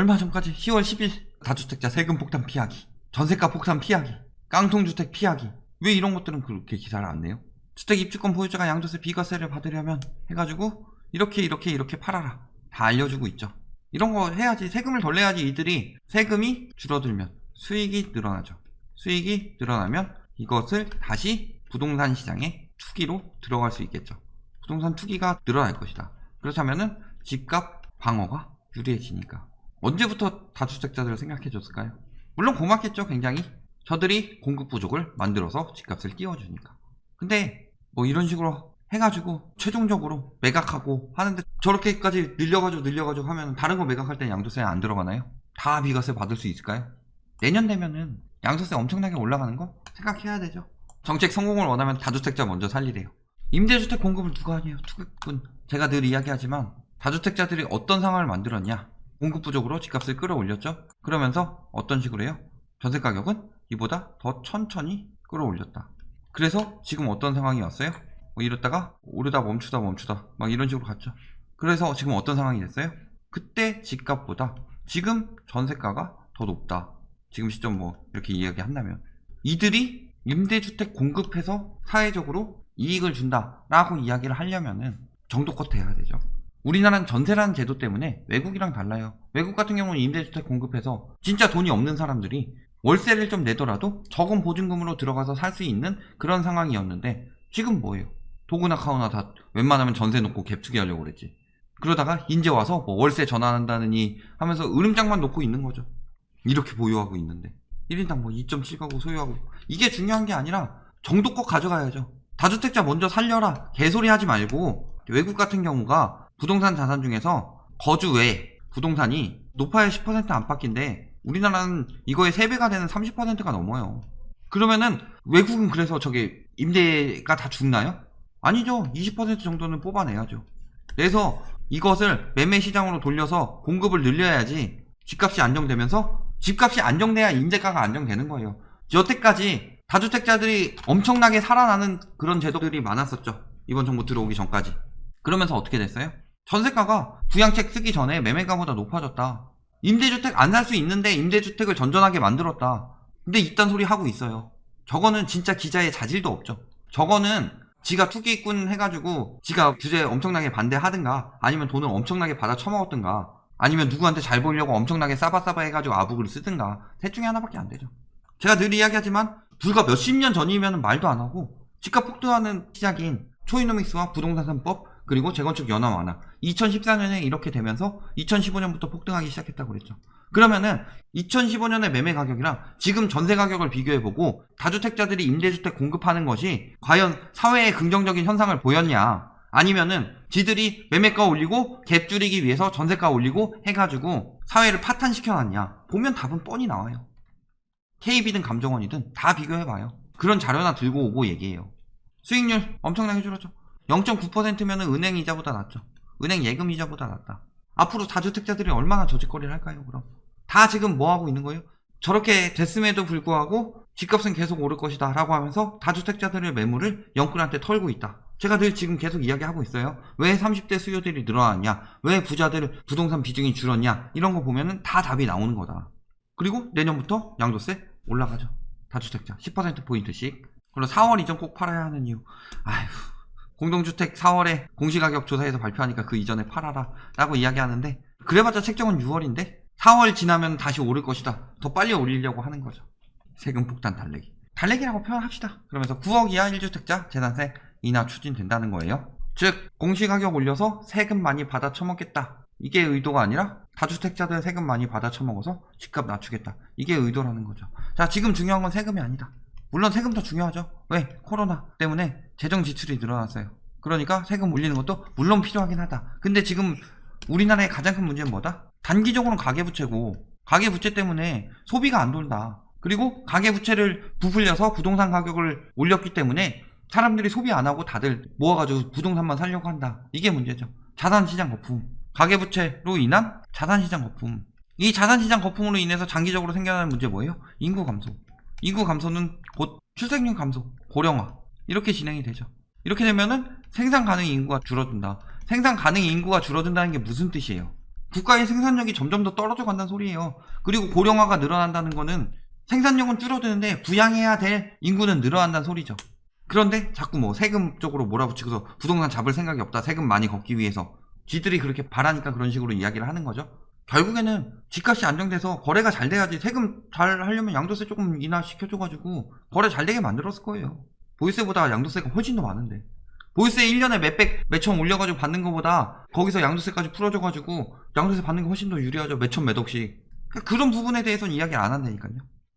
얼마 전까지 10월 10일 다주택자 세금 폭탄 피하기, 전세가 폭탄 피하기, 깡통주택 피하기. 왜 이런 것들은 그렇게 기사를 안 내요? 주택 입주권 보유자가 양도세 비과세를 받으려면 해가지고 이렇게 팔아라 다 알려주고 있죠. 이런 거 해야지, 세금을 덜 내야지 이들이 세금이 줄어들면 수익이 늘어나죠. 수익이 늘어나면 이것을 다시 부동산 시장에 투기로 들어갈 수 있겠죠. 부동산 투기가 늘어날 것이다. 그렇다면은 집값 방어가 유리해지니까. 언제부터 다주택자들을 생각해 줬을까요? 물론 고맙겠죠. 굉장히 저들이 공급 부족을 만들어서 집값을 띄워주니까. 근데 뭐 이런 식으로 해가지고 최종적으로 매각하고 하는데 저렇게까지 늘려가지고 하면 다른 거 매각할 때 양도세 안 들어가나요? 다 비과세 받을 수 있을까요? 내년 되면은 양도세 엄청나게 올라가는 거 생각해야 되죠. 정책 성공을 원하면 다주택자 먼저 살리래요. 임대주택 공급을 누가 하냐요? 투기꾼. 제가 늘 이야기하지만 다주택자들이 어떤 상황을 만들었냐? 공급 부족으로 집값을 끌어올렸죠. 그러면서 어떤 식으로 해요? 전세 가격은 이보다 더 천천히 끌어올렸다. 그래서 지금 어떤 상황이 왔어요? 뭐 이랬다가 오르다 멈추다 막 이런 식으로 갔죠. 그래서 지금 어떤 상황이 됐어요? 그때 집값보다 지금 전세가가 더 높다. 지금 시점 뭐 이렇게 이야기한다면 이들이 임대주택 공급해서 사회적으로 이익을 준다라고 이야기를 하려면은 정도껏 돼야 되죠. 우리나라는 전세라는 제도 때문에 외국이랑 달라요. 외국 같은 경우는 임대주택 공급해서 진짜 돈이 없는 사람들이 월세를 좀 내더라도 적은 보증금으로 들어가서 살 수 있는 그런 상황이었는데 지금 뭐예요? 도구나 카우나 다 웬만하면 전세 놓고 갭투기 하려고 그랬지. 그러다가 이제 와서 뭐 월세 전환한다느니 하면서 으름장만 놓고 있는 거죠. 이렇게 보유하고 있는데 1인당 뭐 2.7가구 소유하고. 이게 중요한 게 아니라 정도껏 가져가야죠. 다주택자 먼저 살려라 개소리 하지 말고. 외국 같은 경우가 부동산 자산 중에서 거주 외 부동산이 높아야 10% 안팎인데 우리나라는 이거의 3배가 되는 30%가 넘어요. 그러면은 외국은 그래서 저게 임대가 다 죽나요? 아니죠. 20% 정도는 뽑아내야죠. 그래서 이것을 매매 시장으로 돌려서 공급을 늘려야지 집값이 안정되면서, 집값이 안정돼야 임대가가 안정되는 거예요. 여태까지 다주택자들이 엄청나게 살아나는 그런 제도들이 많았었죠. 이번 정부 들어오기 전까지. 그러면서 어떻게 됐어요? 전세가가 부양책 쓰기 전에 매매가보다 높아졌다. 임대주택 안 살 수 있는데 임대주택을 전전하게 만들었다. 근데 이딴 소리 하고 있어요. 저거는 진짜 기자의 자질도 없죠. 저거는 지가 투기꾼 해가지고 지가 규제 엄청나게 반대하든가, 아니면 돈을 엄청나게 받아 처먹었든가, 아니면 누구한테 잘 보이려고 엄청나게 싸바싸바 해가지고 아부를 쓰든가, 셋 중에 하나밖에 안 되죠. 제가 늘 이야기하지만 불과 몇십 년 전이면 말도 안 하고 집값 폭등하는 시작인 초이노믹스와 부동산 3법 그리고 재건축 연화 완화 2014년에 이렇게 되면서 2015년부터 폭등하기 시작했다고 그랬죠. 그러면은 2015년의 매매 가격이랑 지금 전세 가격을 비교해보고 다주택자들이 임대주택 공급하는 것이 과연 사회에 긍정적인 현상을 보였냐, 아니면은 지들이 매매가 올리고 갭 줄이기 위해서 전세가 올리고 해가지고 사회를 파탄시켜놨냐, 보면 답은 뻔히 나와요. KB든 감정원이든 다 비교해봐요. 그런 자료나 들고 오고 얘기해요. 수익률 엄청나게 줄었죠. 0.9%면은 은행 이자보다 낮죠. 은행 예금 이자보다 낮다. 앞으로 다주택자들이 얼마나 저짓거리를 할까요? 그럼 다 지금 뭐 하고 있는 거예요? 저렇게 됐음에도 불구하고 집값은 계속 오를 것이다 라고 하면서 다주택자들의 매물을 영끌한테 털고 있다. 제가 늘 지금 계속 이야기하고 있어요. 왜 30대 수요들이 늘어났냐, 왜 부자들 부동산 비중이 줄었냐, 이런 거 보면은 다 답이 나오는 거다. 그리고 내년부터 양도세 올라가죠. 다주택자 10%포인트씩. 그리고 4월 이전 꼭 팔아야 하는 이유. 아휴, 공동주택 4월에 공시가격 조사에서 발표하니까 그 이전에 팔아라 라고 이야기하는데, 그래봤자 책정은 6월인데 4월 지나면 다시 오를 것이다. 더 빨리 올리려고 하는 거죠. 세금 폭탄 달래기라고 표현합시다. 그러면서 9억 이하 1주택자 재산세 인하 추진된다는 거예요. 즉 공시가격 올려서 세금 많이 받아 처먹겠다, 이게 의도가 아니라 다주택자들 세금 많이 받아 처먹어서 집값 낮추겠다, 이게 의도라는 거죠. 자, 지금 중요한 건 세금이 아니다. 물론 세금도 중요하죠. 왜? 코로나 때문에 재정 지출이 늘어났어요. 그러니까 세금 올리는 것도 물론 필요하긴 하다. 근데 지금 우리나라의 가장 큰 문제는 뭐다? 단기적으로는 가계부채고, 가계부채 때문에 소비가 안 돈다. 그리고 가계부채를 부풀려서 부동산 가격을 올렸기 때문에 사람들이 소비 안 하고 다들 모아가지고 부동산만 살려고 한다. 이게 문제죠. 자산시장 거품, 가계부채로 인한 자산시장 거품. 이 자산시장 거품으로 인해서 장기적으로 생겨나는 문제 뭐예요? 인구 감소. 인구 감소는 곧 출생률 감소, 고령화, 이렇게 진행이 되죠. 이렇게 되면은 생산 가능 인구가 줄어든다. 생산 가능 인구가 줄어든다는 게 무슨 뜻이에요? 국가의 생산력이 점점 더 떨어져 간다는 소리예요. 그리고 고령화가 늘어난다는 거는 생산력은 줄어드는데 부양해야 될 인구는 늘어난다는 소리죠. 그런데 자꾸 뭐 세금 쪽으로 몰아붙이고서 부동산 잡을 생각이 없다. 세금 많이 걷기 위해서. 지들이 그렇게 바라니까 그런 식으로 이야기를 하는 거죠. 결국에는 집값이 안정돼서 거래가 잘 돼야지. 세금 잘 하려면 양도세 조금 인하시켜줘가지고 거래 잘 되게 만들었을 거예요. 보유세보다 양도세가 훨씬 더 많은데. 보유세 1년에 몇백, 몇천 올려가지고 받는 것보다 거기서 양도세까지 풀어줘가지고 양도세 받는 게 훨씬 더 유리하죠. 몇천 몇억씩. 그런 부분에 대해서는 이야기를 안 한다니까요.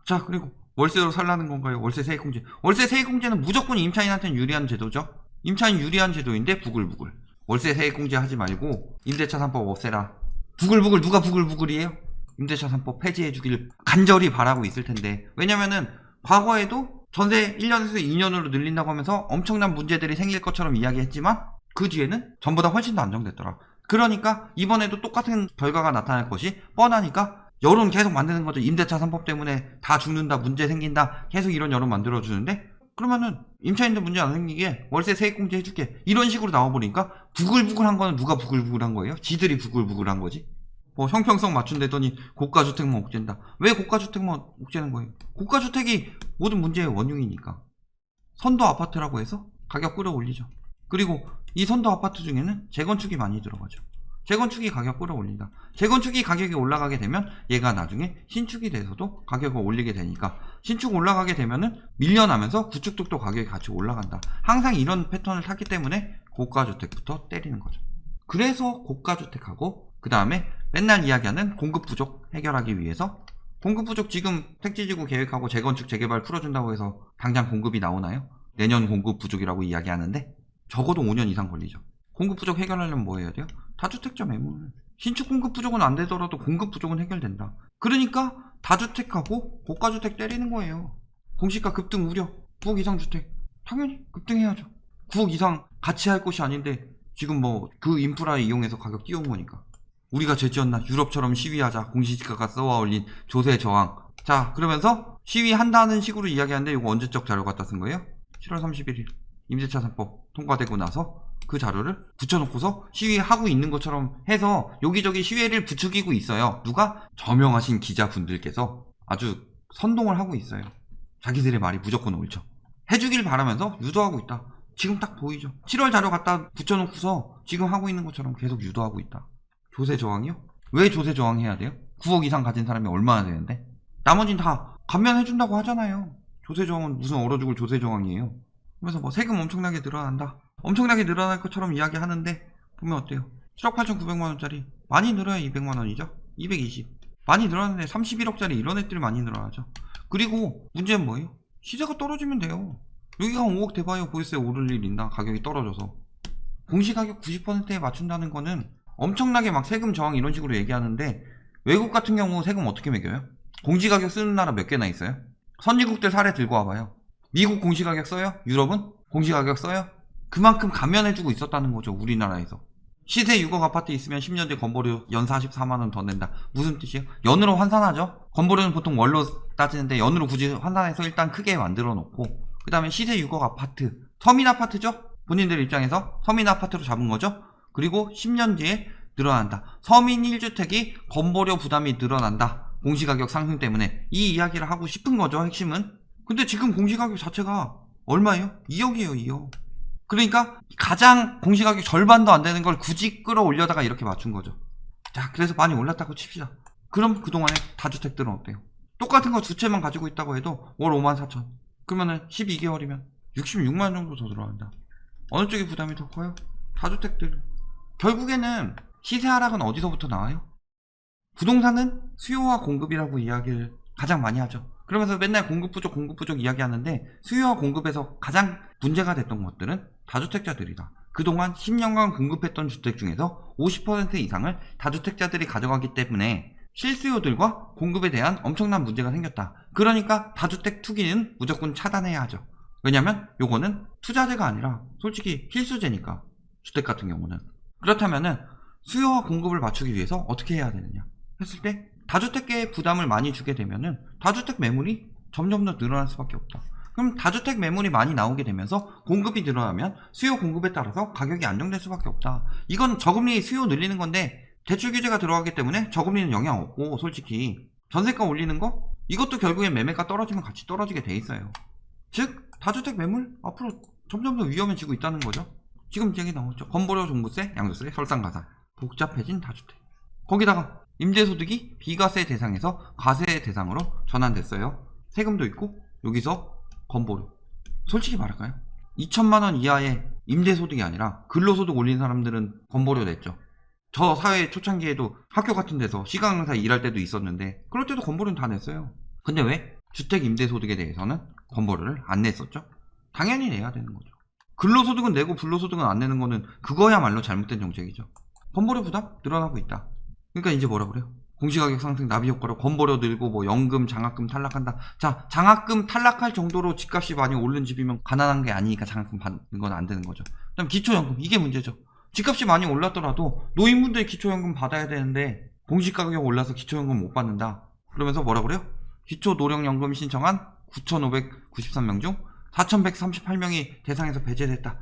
자, 그리고 월세로 살라는 건가요? 월세 세액공제. 월세 세액공제는 무조건 임차인한테는 유리한 제도죠. 임차인 유리한 제도인데 부글부글. 월세 세액공제 하지 말고 임대차 3법 없애라. 부글부글 누가 부글부글이에요? 임대차 3법 폐지해주길 간절히 바라고 있을 텐데. 왜냐면은 과거에도 전세 1년에서 2년으로 늘린다고 하면서 엄청난 문제들이 생길 것처럼 이야기했지만 그 뒤에는 전보다 훨씬 더 안정됐더라. 그러니까 이번에도 똑같은 결과가 나타날 것이 뻔하니까 여론 계속 만드는 거죠. 임대차 3법 때문에 다 죽는다, 문제 생긴다, 계속 이런 여론 만들어주는데, 그러면은 임차인들 문제 안 생기게 월세 세액공제 해줄게, 이런 식으로 나와버리니까 부글부글한 거는 누가 부글부글한 거예요? 지들이 부글부글한 거지. 뭐 형평성 맞춘다더니 고가주택만 옥죄인다. 왜 고가주택만 옥죄는 거예요? 고가주택이 모든 문제의 원흉이니까. 선도 아파트라고 해서 가격 끌어올리죠. 그리고 이 선도 아파트 중에는 재건축이 많이 들어가죠. 재건축이 가격 끌어올린다. 재건축이 가격이 올라가게 되면 얘가 나중에 신축이 돼서도 가격을 올리게 되니까, 신축 올라가게 되면은 밀려나면서 구축도 가격이 같이 올라간다. 항상 이런 패턴을 탔기 때문에 고가주택부터 때리는 거죠. 그래서 고가주택하고 그 다음에 맨날 이야기하는 공급 부족 해결하기 위해서, 공급 부족 지금 택지지구 계획하고 재건축 재개발 풀어준다고 해서 당장 공급이 나오나요? 내년 공급 부족이라고 이야기하는데 적어도 5년 이상 걸리죠. 공급 부족 해결하려면 뭐 해야 돼요? 다주택자 매물. 신축 공급 부족은 안 되더라도 공급 부족은 해결된다. 그러니까 다주택하고 고가주택 때리는 거예요. 공시가 급등 우려. 9억 이상 주택 당연히 급등해야죠. 9억 이상 같이 할 곳이 아닌데 지금 뭐 그 인프라 이용해서 가격 띄운 거니까. 우리가 죄지었나? 유럽처럼 시위하자. 공시지가가 쏘아 올린 조세 저항. 자, 그러면서 시위한다는 식으로 이야기하는데 이거 언제적 자료 갖다 쓴 거예요? 7월 31일 임대차 3법 통과되고 나서 그 자료를 붙여놓고서 시위하고 있는 것처럼 해서 여기저기 시위를 부추기고 있어요. 누가? 저명하신 기자분들께서 아주 선동을 하고 있어요. 자기들의 말이 무조건 옳죠. 해주길 바라면서 유도하고 있다. 지금 딱 보이죠. 7월 자료 갖다 붙여놓고서 지금 하고 있는 것처럼 계속 유도하고 있다. 조세 저항이요? 왜 조세 저항해야 돼요? 9억 이상 가진 사람이 얼마나 되는데? 나머진 다 감면해준다고 하잖아요. 조세 저항은 무슨 얼어 죽을 조세 저항이에요. 그래서 뭐 세금 엄청나게 늘어난다. 엄청나게 늘어날 것처럼 이야기하는데 보면 어때요? 7억 8,900만원짜리 많이 늘어야 200만원이죠? 220. 많이 늘어났는데 31억짜리 이런 애들이 많이 늘어나죠. 그리고 문제는 뭐예요? 시세가 떨어지면 돼요. 여기가 5억 돼봐요. 보유세 오를 일 있나? 가격이 떨어져서. 공시가격 90%에 맞춘다는 거는 엄청나게 막 세금 저항 이런 식으로 얘기하는데, 외국 같은 경우 세금 어떻게 매겨요? 공시가격 쓰는 나라 몇 개나 있어요? 선진국들 사례 들고 와봐요. 미국 공시가격 써요? 유럽은 공시가격 써요? 그만큼 감면해주고 있었다는 거죠. 우리나라에서. 시세 6억 아파트 있으면 10년 뒤 건보료 연 44만원 더 낸다. 무슨 뜻이에요? 연으로 환산하죠. 건보료는 보통 월로 따지는데 연으로 굳이 환산해서 일단 크게 만들어 놓고, 그 다음에 시세 6억 아파트, 서민 아파트죠? 본인들 입장에서 서민 아파트로 잡은 거죠. 그리고 10년 뒤에 늘어난다. 서민 1주택이 건보료 부담이 늘어난다. 공시가격 상승 때문에. 이 이야기를 하고 싶은 거죠. 핵심은. 근데 지금 공시가격 자체가 얼마예요? 2억이에요. 2억. 그러니까 가장 공시가격 절반도 안 되는 걸 굳이 끌어올려다가 이렇게 맞춘 거죠. 자, 그래서 많이 올랐다고 칩시다. 그럼 그동안에 다주택들은 어때요? 똑같은 거 두 채만 가지고 있다고 해도 월 54,000. 그러면은 12개월이면 66만원 정도 더 들어간다. 어느 쪽이 부담이 더 커요? 다주택들. 결국에는 시세 하락은 어디서부터 나와요? 부동산은 수요와 공급이라고 이야기를 가장 많이 하죠. 그러면서 맨날 공급 부족 이야기하는데, 수요와 공급에서 가장 문제가 됐던 것들은 다주택자들이다. 그동안 10년간 공급했던 주택 중에서 50% 이상을 다주택자들이 가져가기 때문에 실수요들과 공급에 대한 엄청난 문제가 생겼다. 그러니까 다주택 투기는 무조건 차단해야 하죠. 왜냐면 요거는 투자재가 아니라 솔직히 필수재니까, 주택 같은 경우는. 그렇다면은 수요와 공급을 맞추기 위해서 어떻게 해야 되느냐 했을 때, 다주택계에 부담을 많이 주게 되면은 다주택 매물이 점점 더 늘어날 수밖에 없다. 그럼 다주택 매물이 많이 나오게 되면서 공급이 늘어나면 수요 공급에 따라서 가격이 안정될 수밖에 없다. 이건 저금리 수요 늘리는 건데 대출 규제가 들어가기 때문에 저금리는 영향 없고 솔직히 전세가 올리는 거? 이것도 결국엔 매매가 떨어지면 같이 떨어지게 돼 있어요. 즉 다주택 매물 앞으로 점점 더 위험해지고 있다는 거죠. 지금 얘기 나왔죠. 건보료, 종부세, 양도세, 설상가산, 복잡해진 다주택. 거기다가 임대소득이 비과세 대상에서 과세 대상으로 전환됐어요. 세금도 있고 여기서 건보료. 솔직히 말할까요? 2천만원 이하의 임대소득이 아니라 근로소득 올린 사람들은 건보료 냈죠. 저 사회 초창기에도 학교 같은 데서 시간 강사 일할 때도 있었는데 그럴 때도 건보료는 다 냈어요. 근데 왜 주택 임대소득에 대해서는 건보료를 안 냈었죠? 당연히 내야 되는 거죠. 근로소득은 내고 불로소득은 안 내는 거는 그거야말로 잘못된 정책이죠. 건보료 부담 늘어나고 있다. 그러니까 이제 뭐라 그래요? 공시가격 상승 나비 효과로 건보료 늘고 뭐 연금 장학금 탈락한다. 자, 장학금 탈락할 정도로 집값이 많이 오른 집이면 가난한 게 아니니까 장학금 받는 건 안 되는 거죠. 그다음 기초연금, 이게 문제죠. 집값이 많이 올랐더라도 노인분들이 기초연금 받아야 되는데 공시가격 올라서 기초연금 못 받는다. 그러면서 뭐라 그래요? 기초노령연금 신청한 9,593명 중 4,138명이 대상에서 배제됐다.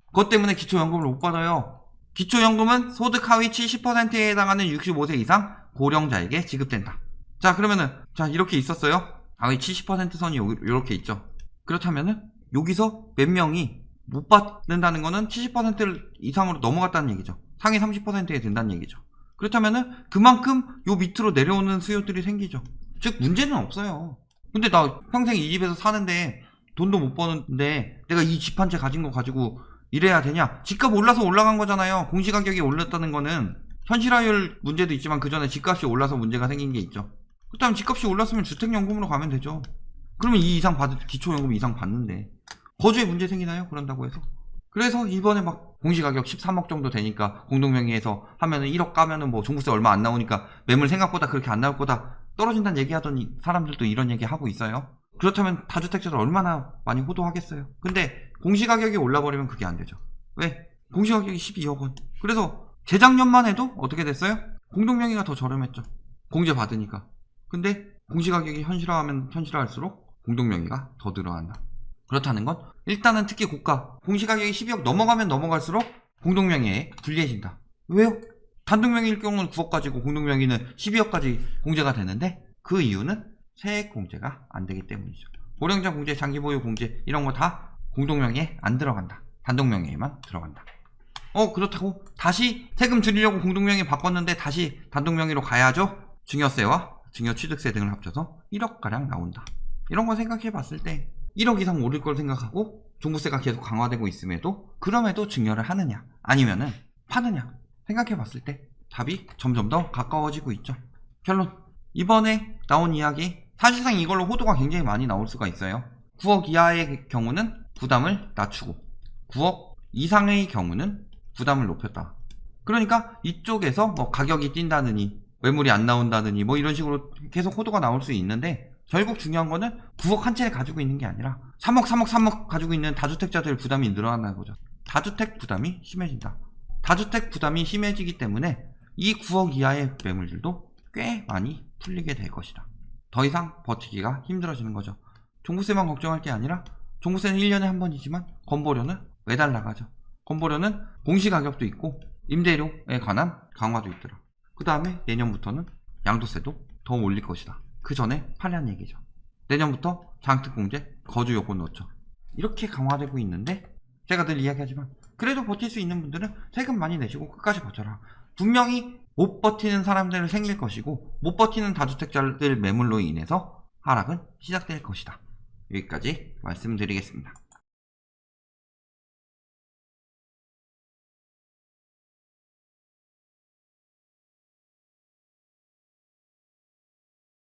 그것 때문에 기초연금을 못 받아요. 기초연금은 소득 하위 70%에 해당하는 65세 이상 고령자에게 지급된다. 자, 그러면은 자 이렇게 있었어요. 하위 70% 선이 이렇게 있죠. 그렇다면은 여기서 몇 명이 못 받는다는 거는 70% 이상으로 넘어갔다는 얘기죠. 상위 30%에 된다는 얘기죠. 그렇다면은 그만큼 요 밑으로 내려오는 수요들이 생기죠. 즉 문제는 없어요. 근데 나 평생 이 집에서 사는데 돈도 못 버는데 내가 이 집 한 채 가진 거 가지고 이래야 되냐? 집값 올라서 올라간 거잖아요. 공시가격이 올랐다는 거는 현실화율 문제도 있지만 그 전에 집값이 올라서 문제가 생긴 게 있죠. 그렇다면 집값이 올랐으면 주택연금으로 가면 되죠. 그러면 이 이상 기초연금 이상 받는데 거주에 문제 생기나요? 그런다고 해서. 그래서 이번에 막 공시가격 13억 정도 되니까 공동명의에서 하면은 1억 까면은 뭐 종부세 얼마 안 나오니까 매물 생각보다 그렇게 안 나올 거다 떨어진다는 얘기하던 사람들도 이런 얘기 하고 있어요. 그렇다면 다주택자들 얼마나 많이 호도하겠어요. 근데 공시가격이 올라버리면 그게 안 되죠. 왜? 공시가격이 12억 원. 그래서 재작년만 해도 어떻게 됐어요? 공동명의가 더 저렴했죠. 공제 받으니까. 근데 공시가격이 현실화하면 현실화할수록 공동명의가 더 늘어난다. 그렇다는 건 일단은 특히 고가 공시가격이 12억 넘어가면 넘어갈수록 공동명의에 불리해진다. 왜요? 단독명의일 경우는 9억 가지고 공동명의는 12억까지 공제가 되는데 그 이유는 세액 공제가 안 되기 때문이죠. 고령자 공제, 장기보유 공제 이런 거 다 공동명의에 안 들어간다. 단독명의에만 들어간다. 그렇다고 다시 세금 줄이려고 공동명의 바꿨는데 다시 단독명의로 가야죠. 증여세와 증여취득세 등을 합쳐서 1억가량 나온다. 이런 거 생각해 봤을 때 1억 이상 오를 걸 생각하고 종부세가 계속 강화되고 있음에도 그럼에도 증여를 하느냐 아니면은 파느냐 생각해 봤을 때 답이 점점 더 가까워지고 있죠. 결론, 이번에 나온 이야기 사실상 이걸로 호도가 굉장히 많이 나올 수가 있어요. 9억 이하의 경우는 부담을 낮추고 9억 이상의 경우는 부담을 높였다. 그러니까 이쪽에서 뭐 가격이 뛴다느니 매물이 안 나온다느니 뭐 이런 식으로 계속 호도가 나올 수 있는데 결국 중요한 거는 9억 한 채를 가지고 있는 게 아니라 3억 가지고 있는 다주택자들 부담이 늘어난다는 거죠. 다주택 부담이 심해진다. 다주택 부담이 심해지기 때문에 이 9억 이하의 매물들도 꽤 많이 풀리게 될 것이다. 더 이상 버티기가 힘들어지는 거죠. 종부세만 걱정할 게 아니라 종부세는 1년에 한 번이지만 건보료는 매달 나가죠. 건보료는 공시가격도 있고 임대료에 관한 강화도 있더라. 그 다음에 내년부터는 양도세도 더 올릴 것이다. 그 전에 판례한 얘기죠. 내년부터 장특공제, 거주요건 넣었죠. 이렇게 강화되고 있는데 제가 늘 이야기하지만 그래도 버틸 수 있는 분들은 세금 많이 내시고 끝까지 버텨라. 분명히 못 버티는 사람들은 생길 것이고 못 버티는 다주택자들 매물로 인해서 하락은 시작될 것이다. 여기까지 말씀드리겠습니다.